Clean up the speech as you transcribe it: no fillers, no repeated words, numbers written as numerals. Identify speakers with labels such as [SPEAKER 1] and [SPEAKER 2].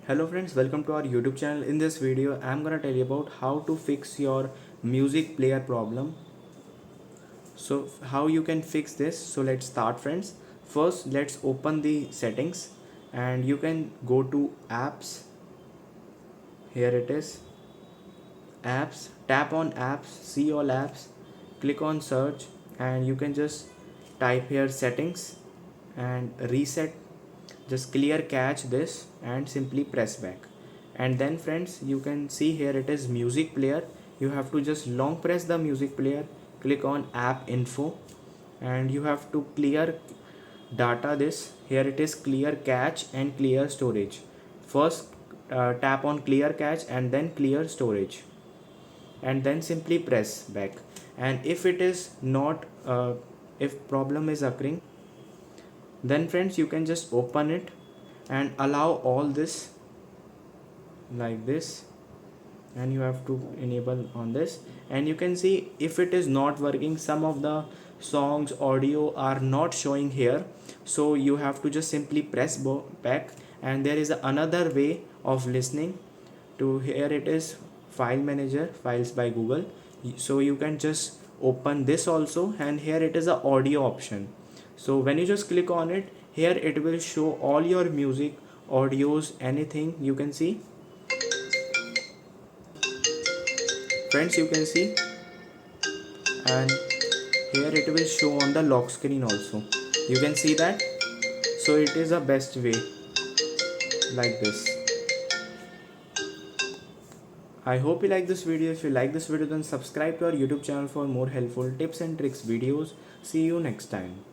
[SPEAKER 1] Hello friends, welcome to our YouTube channel. In this video, I'm gonna tell you about how to fix your music player problem. So how you can fix this? So let's start friends. First, let's open the settings and you can go to apps. Here it is. Apps. Tap on apps, see all apps, click on search and you can just type here settings and reset. Just clear cache this and simply press back, and then friends you can see here it is music player. You have to just long press the music player, click on app info and you have to clear data. This here it is clear cache and clear storage. First tap on clear cache and then clear storage and then simply press back. And if it is not if problem is occurring, then friends you can just open it and allow all this like this, and you have to enable on this, and you can see if it is not working, some of the songs audio are not showing here, so you have to just simply press back. And there is another way of listening to, here it is file manager, files by Google. So you can just open this also, and here it is a audio option. So when you just click on it, here it will show all your music audios, anything you can see. Friends you can see, and here it will show on the lock screen also, you can see that. So it is a best way like this. I hope you like this video. If you like this video, then subscribe to our YouTube channel for more helpful tips and tricks videos. See you next time.